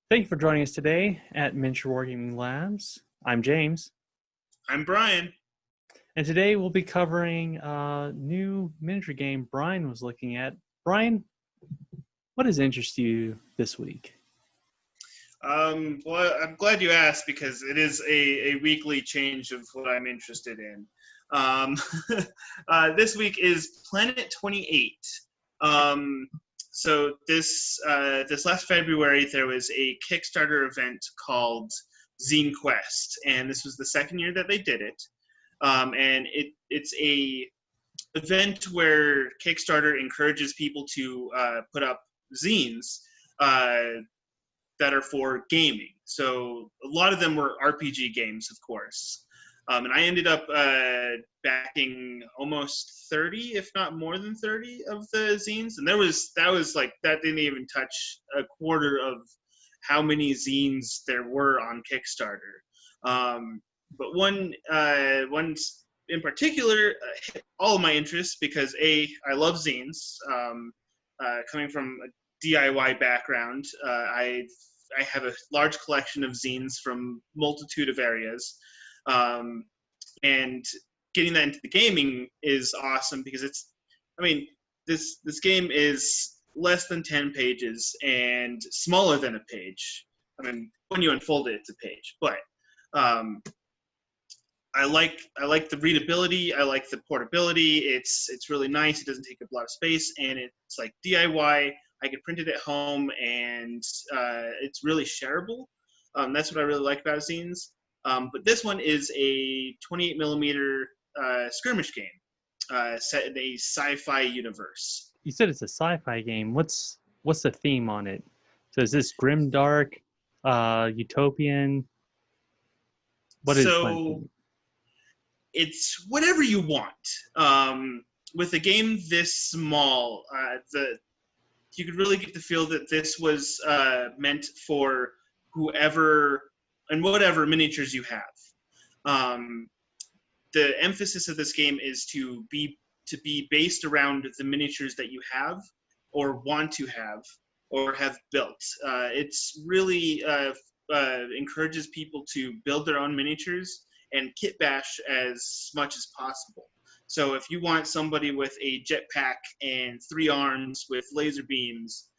Thank you for joining us today at Miniature Wargaming Labs. I'm James, I'm Brian. and today we'll be covering a new miniature game Brian was looking at. Brian, what has interested you this week? Well, I'm glad you asked because it is a weekly change of what I'm interested in. Um, this week is Planet 28. So this last February there was a Kickstarter event called Zine Quest, and this was the second year that they did it. And it's a event where Kickstarter encourages people to put up zines that are for gaming. So a lot of them were RPG games, of course. And I ended up backing almost 30, if not more than 30 of the zines. And that didn't even touch a quarter of how many zines there were on Kickstarter. But one in particular hit all of my interests because I love zines. Coming from a DIY background, I have a large collection of zines from multitude of areas, and getting that into the gaming is awesome because this game is less than 10 pages and smaller than a page. I mean, when you unfold it, it's a page, but I like the readability. I like the portability. It's really nice. It doesn't take up a lot of space, and it's like DIY. I can print it at home, and it's really shareable. That's what I really like about zines. But this one is a 28 millimeter skirmish game set in a sci-fi universe. You said it's a sci-fi game. What's the theme on it? So is this grim, dark, utopian? What is So it's whatever you want. With a game this small, you could really get the feel that this was meant for whoever and whatever miniatures you have. The emphasis of this game is to be based around the miniatures that you have or want to have or have built. It's really encourages people to build their own miniatures and kit bash as much as possible. So if you want somebody with a jetpack and 3 arms with laser beams,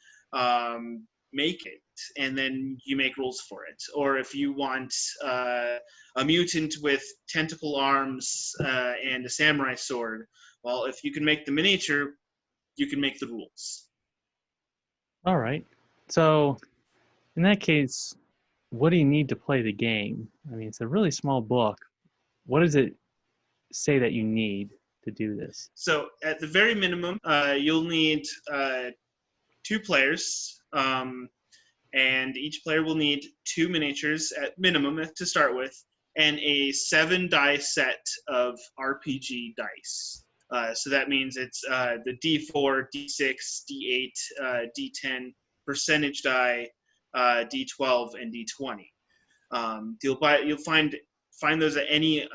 make it, and then you make rules for it. Or if you want a mutant with tentacle arms and a samurai sword, well, if you can make the miniature, you can make the rules. All right. So in that case, what do you need to play the game? I mean, it's a really small book. What does it say that you need to do this? So at the very minimum, you'll need 2 players, and each player will need 2 miniatures at minimum to start with, and a 7 die set of RPG dice. So that means it's the D4, D6, D8, D10 percentage die, D12, and D20. You'll find those at any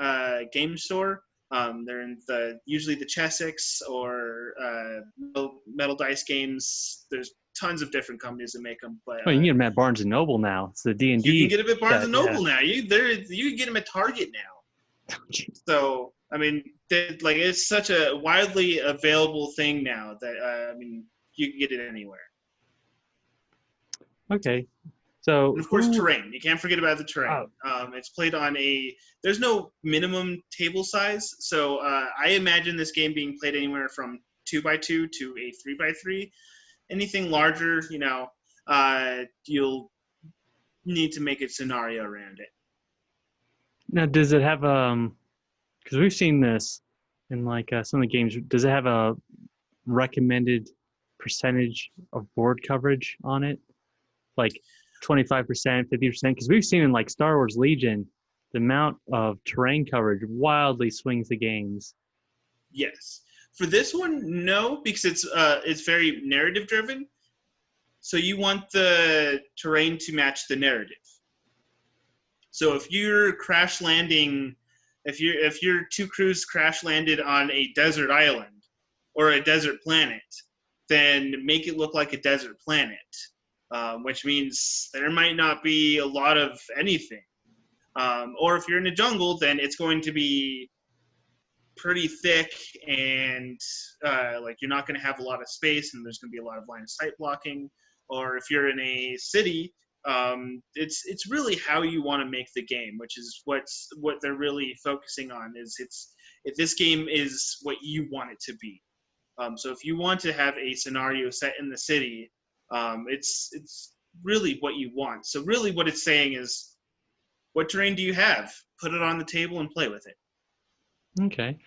game store. They're in usually the Chessex or Metal Dice Games. There's tons of different companies that make them. But Oh, you can get them at Barnes and Noble now. It's the D&D. you can get them at Barnes and Noble yeah. now. You can get them at Target now. So I mean, it's such a widely available thing now that you can get it anywhere. Okay. So, and of course, terrain. You can't forget about the terrain. It's played on there's no minimum table size, so I imagine this game being played anywhere from 2x2 to a 3x3. Anything larger, you'll need to make a scenario around it. Now, does it have because we've seen this in some of the games. Does it have a recommended percentage of board coverage on it, like 25%, 50%? Because we've seen in Star Wars Legion, the amount of terrain coverage wildly swings the games. Yes. For this one, no, because it's very narrative driven. So you want the terrain to match the narrative. So if you're crash landing, if your 2 crews crash landed on a desert island or a desert planet, then make it look like a desert planet. which means there might not be a lot of anything. Or if you're in a jungle, then it's going to be pretty thick, and like you're not going to have a lot of space, and there's going to be a lot of line of sight blocking. Or if you're in a city, it's really how you want to make the game, which is what they're really focusing on. Is if this game is what you want it to be. So if you want to have a scenario set in the city, it's really what you want. So really, what it's saying is, what terrain do you have? Put it on the table and play with it. Okay.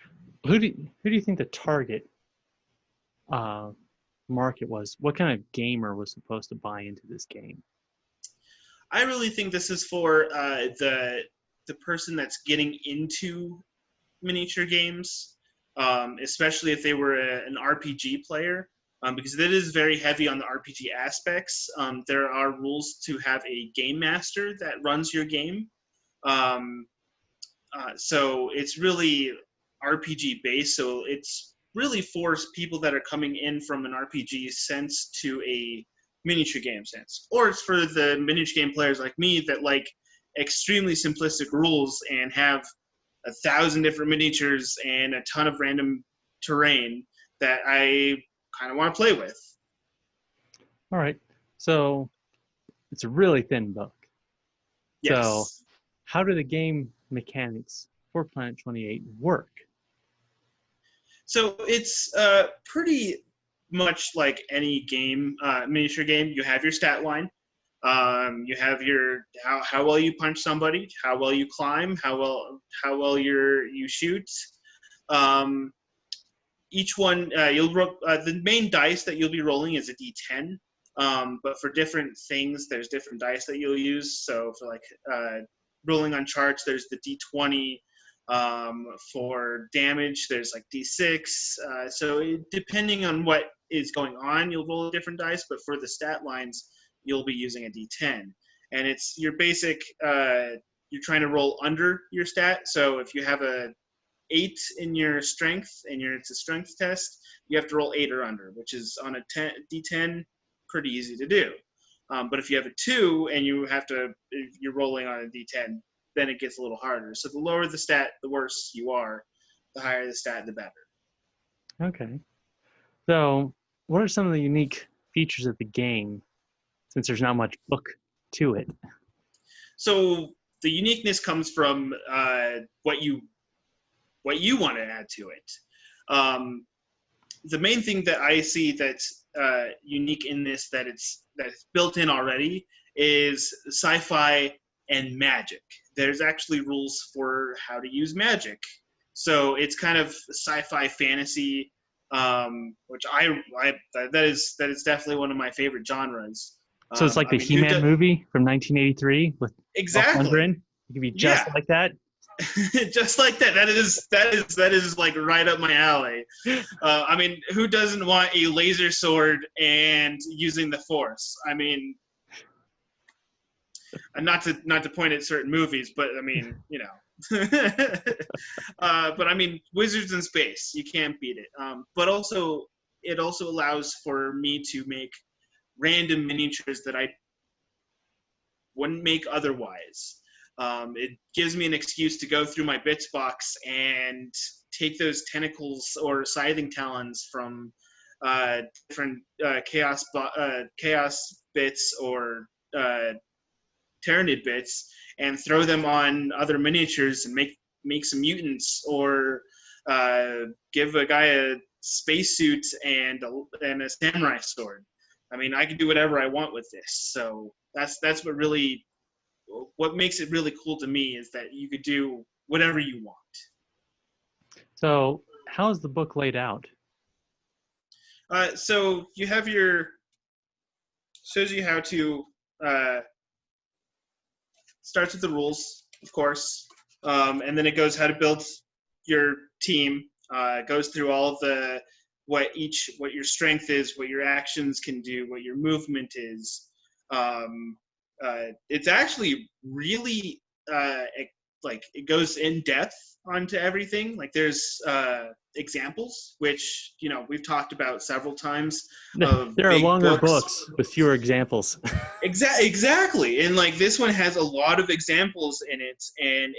Who do you think the target market was? What kind of gamer was supposed to buy into this game? I really think this is for the person that's getting into miniature games, especially if they were an RPG player, because it is very heavy on the RPG aspects. There are rules to have a game master that runs your game. So it's really RPG based. So it's really for people that are coming in from an RPG sense to a miniature game sense. Or it's for the miniature game players like me that like extremely simplistic rules and have 1,000 different miniatures and a ton of random terrain that I kind of want to play with. All right. So it's a really thin book. Yes. So how do the game mechanics for Planet 28 work? So it's pretty much like any game, miniature game. You have your stat line. You have your how well you punch somebody, how well you climb, how well you shoot. Each one you'll the main dice that you'll be rolling is a D10. But for different things, there's different dice that you'll use. So for like rolling on charts, there's the D20. For damage, there's like D6. So depending on what is going on, you'll roll different dice. But for the stat lines, you'll be using a D10. And it's your basic, you're trying to roll under your stat. So if you have a 8 in your strength and it's a strength test, you have to roll 8 or under, which is on a D10, pretty easy to do. But if you have a 2 and you're rolling on a D10, then it gets a little harder. So the lower the stat, the worse you are. The higher the stat, the better. Okay. So what are some of the unique features of the game, since there's not much book to it? So the uniqueness comes from what you want to add to it. The main thing that I see that's unique in this, that's built in already, is sci-fi and magic. There's actually rules for how to use magic. So it's kind of sci-fi fantasy, which that is definitely one of my favorite genres. So it's like the He-Man movie from 1983 with exactly. It could be just like that. Just like that. That is like right up my alley. I mean, who doesn't want a laser sword and using the Force? I mean, and not to point at certain movies, but I mean, you know. But I mean, wizards in space, you can't beat it. But also, it also allows for me to make random miniatures that I wouldn't make otherwise. It gives me an excuse to go through my bits box and take those tentacles or scything talons from different chaos bits or Tyrannid bits and throw them on other miniatures and make some mutants, or give a guy a spacesuit and a samurai sword. I mean, I can do whatever I want with this. So that's what makes it really cool to me, is that you could do whatever you want. So how is the book laid out? So you have shows you how to, starts with the rules, of course, and then it goes how to build your team. It goes through all of what your strength is, what your actions can do, what your movement is. It's actually really like it goes in depth onto everything. Like there's examples, which we've talked about several times, of There are big longer books. books with fewer examples. Exactly, and like this one has a lot of examples in it, and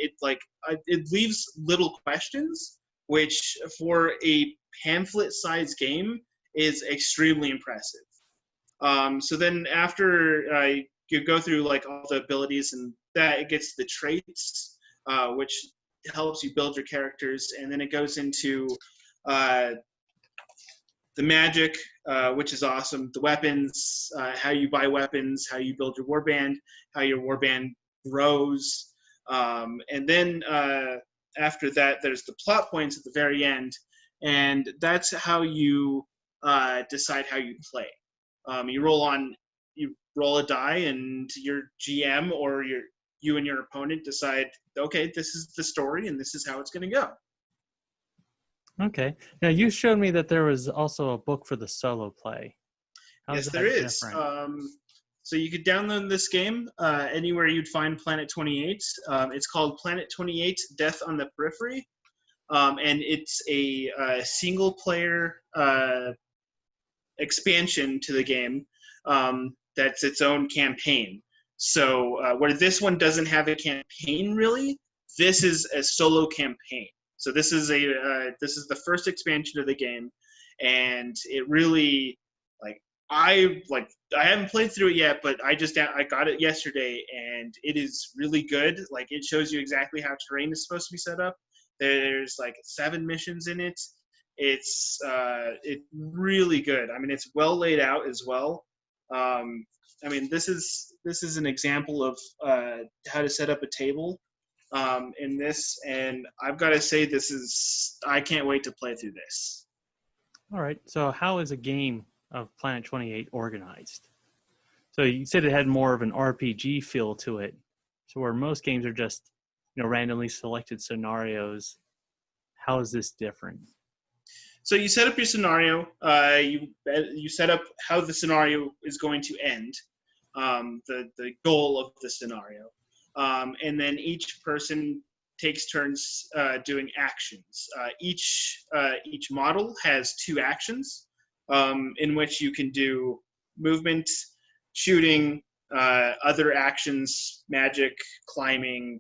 it leaves little questions, which for a pamphlet-sized game is extremely impressive. So then after you go through like all the abilities, and that it gets the traits, which helps you build your characters, and then it goes into the magic, which is awesome, the weapons, how you buy weapons, how you build your warband, how your warband grows, and then after that, there's the plot points at the very end, and that's how you decide how you play. You roll a die, and your GM or you and your opponent decide, okay, this is the story, and this is how it's going to go. Okay. Now you showed me that there was also a book for the solo play. Yes, there is. So you could download this game anywhere you'd find Planet 28. It's called Planet 28: Death on the Periphery, and it's a single-player expansion to the game that's its own campaign. So where this one doesn't have a campaign really, this is a solo campaign. So this is the first expansion of the game, and it really I haven't played through it yet, but I got it yesterday, and it is really good. Like it shows you exactly how terrain is supposed to be set up. There's like 7 missions in it. It's really good. I mean, it's well laid out as well. I mean, this is an example of how to set up a table in this, and I've got to say, I can't wait to play through this. All right. So how is a game of Planet 28 organized? So you said it had more of an RPG feel to it. So where most games are just, randomly selected scenarios, how is this different? So you set up your scenario. You set up how the scenario is going to end, the goal of the scenario, and then each person takes turns doing actions. Each model has 2 actions, in which you can do movement, shooting, other actions, magic, climbing,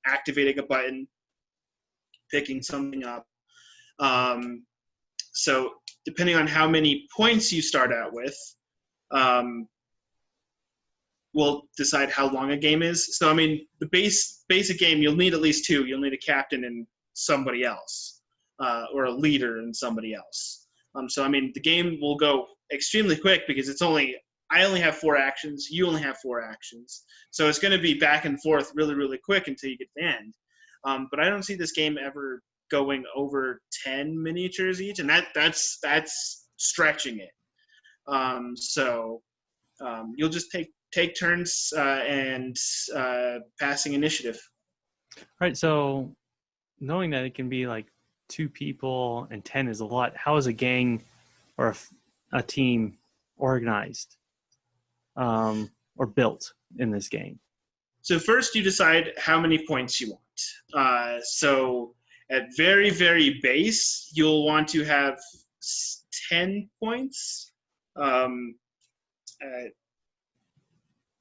activating a button, picking something up. So depending on how many points you start out with, will decide how long a game is. So I mean, the basic game, you'll need at least 2. You'll need a captain and somebody else, or a leader and somebody else. So I mean, the game will go extremely quick because I only have 4 actions. You only have 4 actions. So it's going to be back and forth really, really quick until you get to the end. But I don't see this game ever going over 10 miniatures each, and that's stretching it. So you'll just take turns and passing initiative. All right. So knowing that it can be like 2 people and 10 is a lot, how is a gang or a team organized or built in this game? So first you decide how many points you want. So at very, very base, you'll want to have 10 points,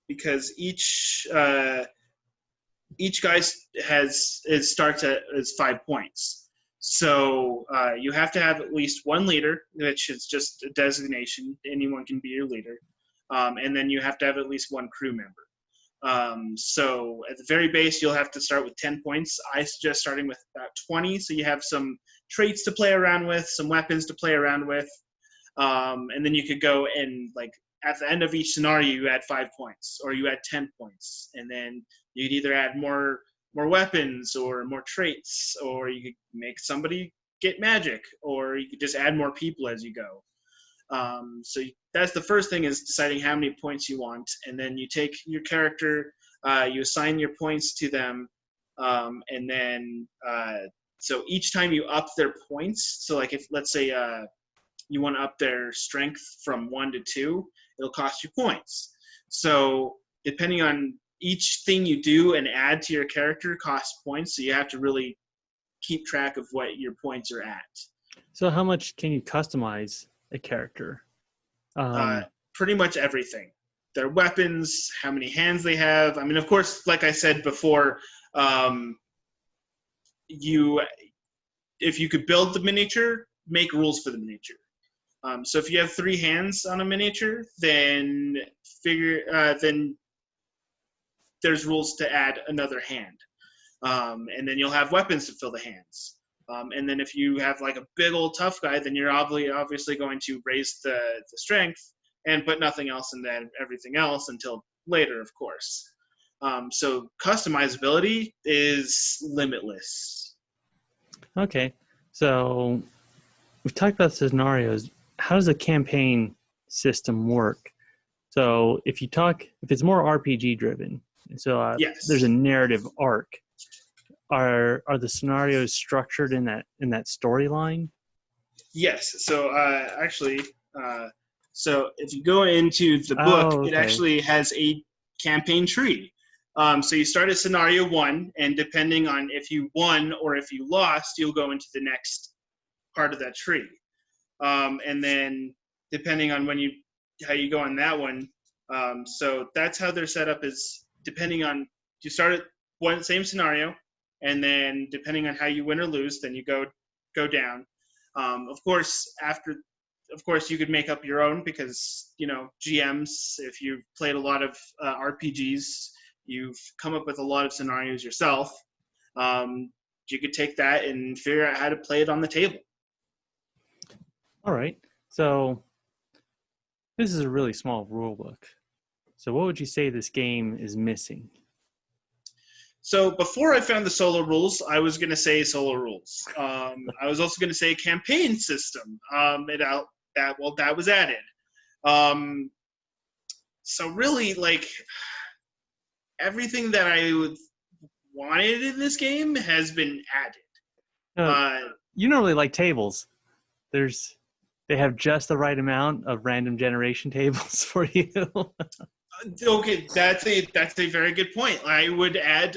because each guy starts as 5 points. So you have to have at least 1 leader, which is just a designation. Anyone can be your leader. And then you have to have at least 1 crew member. So at the very base, you'll have to start with 10 points. I suggest starting with about 20, so you have some traits to play around with, some weapons to play around with, and then you could go and at the end of each scenario, you add 5 points, or you add 10 points, and then you could either add more weapons or more traits, or you could make somebody get magic, or you could just add more people as you go. So that's the first thing, is deciding how many points you want, and then you take your character, you assign your points to them, and then so each time you up their points, so like if let's say you want to up their strength from 1 to 2, it'll cost you points. So depending on each thing you do and add to your character costs points, so you have to really keep track of what your points are at. So how much can you customize a character? Uh, Pretty much everything. Their weapons, how many hands they have. I mean, of course, like I said before, if you could build the miniature, make rules for the miniature. So if you have 3 hands on a miniature, then then there's rules to add another hand, and then you'll have weapons to fill the hands. And then if you have like a big old tough guy, then you're obviously going to raise the strength and put nothing else and then everything else until later, of course. So customizability is limitless. Okay, so we've talked about scenarios. How does a campaign system work? So if it's more RPG driven, so Yes. there's a narrative arc. Are the scenarios structured in that storyline? Yes. So actually, so if you go into the book, Okay. it actually has a campaign tree. So you start at scenario 1, and depending on if you won or if you lost, you'll go into the next part of that tree. And then depending on how you go on that one, so that's how they're set up. Is depending on you start at same scenario, and then depending on how you win or lose, then you go down. Of course, you could make up your own because GMs. If you've played a lot of RPGs, you've come up with a lot of scenarios yourself. You could take that and figure out how to play it on the table. All right. So this is a really small rule book. So what would you say this game is missing? So before I found the solo rules, I was going to say solo rules. I was also going to say campaign system. That was added. So really, like, everything that I wanted in this game has been added. You normally like tables. They have just the right amount of random generation tables for you. Okay, that's a very good point. I would have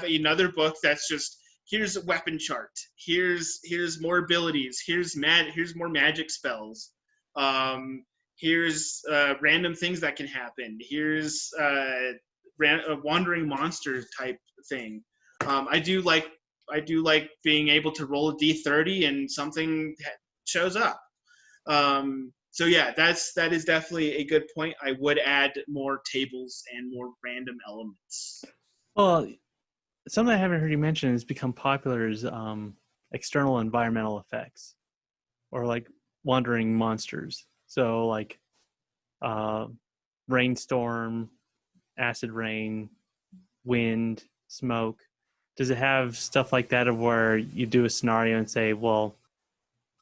another book that's just, here's a weapon chart. Here's more abilities. Here's more magic spells. Here's random things that can happen. Here's a wandering monster type thing. I do like being able to roll a d30 and something shows up. So yeah, that is definitely a good point. I would add more tables and more random elements. Well, something I haven't heard you mention has become popular is external environmental effects, or like wandering monsters. So like rainstorm, acid rain, wind, smoke. Does it have stuff like that of where you do a scenario and say, well,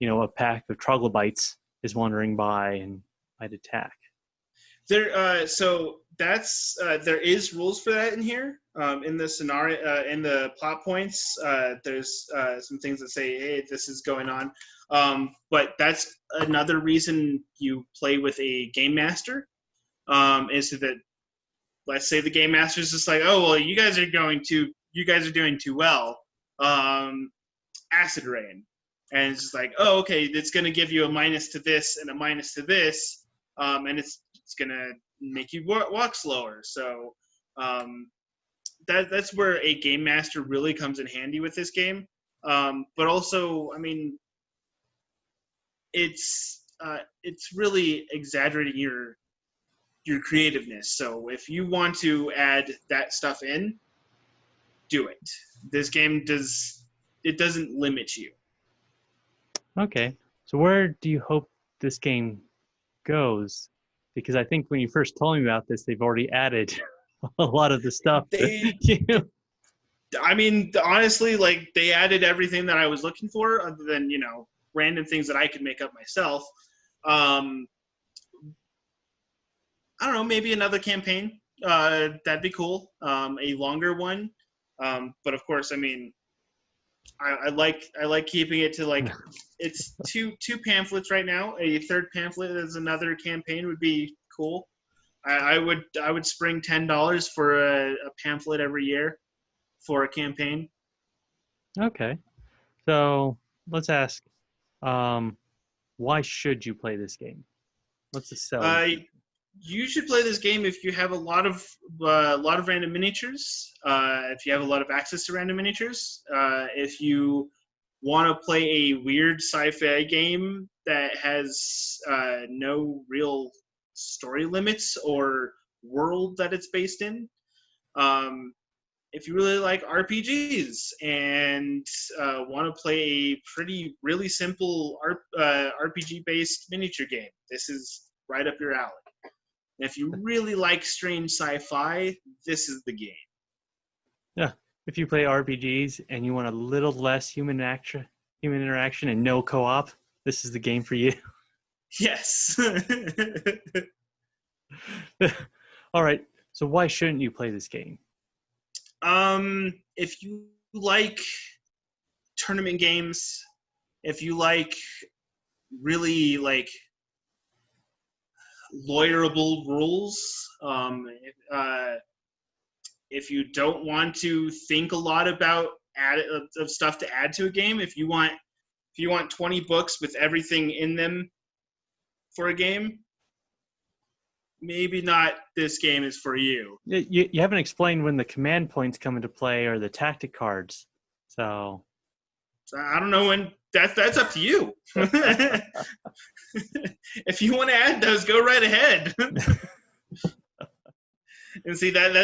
a pack of troglodytes is wandering by and might attack? So that's there is rules for that in here. In the scenario, in the plot points, there's some things that say, hey, this is going on. But that's another reason you play with a game master, is so that, let's say the game master is just like, oh, well, you guys are doing too well. Acid rain. And it's just like, oh, okay, it's going to give you a minus to this and a minus to this, and it's going to make you walk slower. So that's where a game master really comes in handy with this game. But also, I mean, it's really exaggerating your creativeness. So if you want to add that stuff in, do it. This game doesn't limit you. Okay. So where do you hope this game goes? Because I think when you first told me about this, they've already added a lot of the stuff. I mean, honestly, like, they added everything that I was looking for, other than, random things that I could make up myself. I don't know, maybe another campaign. That'd be cool. A longer one. But of course, I mean, I like keeping it to, like, it's two pamphlets right now. A third pamphlet as another campaign would be cool. I would spring $10 for a pamphlet every year for a campaign. Okay. So let's ask, why should you play this game? What's the selling Uh, feature? you should play this game if you have a lot of random miniatures. If you have a lot of access to random miniatures. If you want to play a weird sci-fi game that has no real story limits or world that it's based in. Um, if you really like RPGs and want to play a really simple RPG-based miniature game, this is right up your alley. And if you really like strange sci-fi, this is the game. Yeah. If you play RPGs and you want a little less human interaction and no co-op, this is the game for you. Yes. All right. So why shouldn't you play this game? If you like tournament games, if you like really like lawyerable rules, if you don't want to think a lot about of stuff to add to a game, if you want 20 books with everything in them for a game, maybe not this game is for you. You haven't explained when the command points come into play or the tactic cards. So I don't know when. That's up to you. If you want to add those, go right ahead. And see that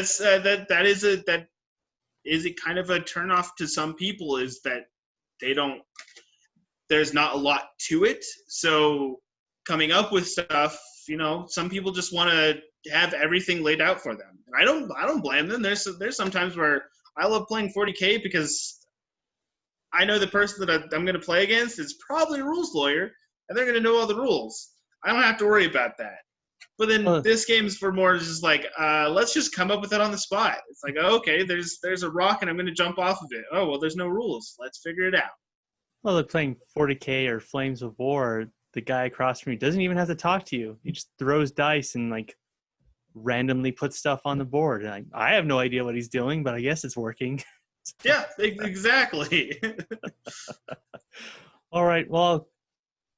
is a kind of a turnoff to some people, is that they don't. There's not a lot to it, so coming up with stuff, some people just want to have everything laid out for them. And I don't blame them. There's some times where I love playing 40K because I know the person that I'm going to play against is probably a rules lawyer, and they're going to know all the rules. I don't have to worry about that. But then this game's for more just like, let's just come up with it on the spot. It's like, oh, okay, there's a rock and I'm going to jump off of it. Oh, well, there's no rules. Let's figure it out. well, they're playing 40K or Flames of War. The guy across from you doesn't even have to talk to you. He just throws dice and like randomly puts stuff on the board. And I have no idea what he's doing, but I guess it's working. Yeah, exactly. All right. Well, I'll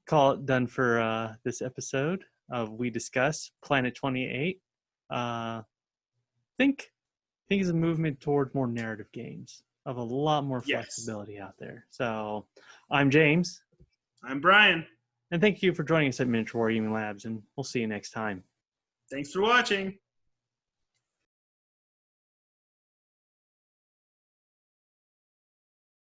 call it done for this episode of We Discuss Planet 28. Think is a movement toward more narrative games of a lot more flexibility out there. So I'm James. I'm Brian. And thank you for joining us at Miniature Wargaming Labs, and we'll see you next time. Thanks for watching.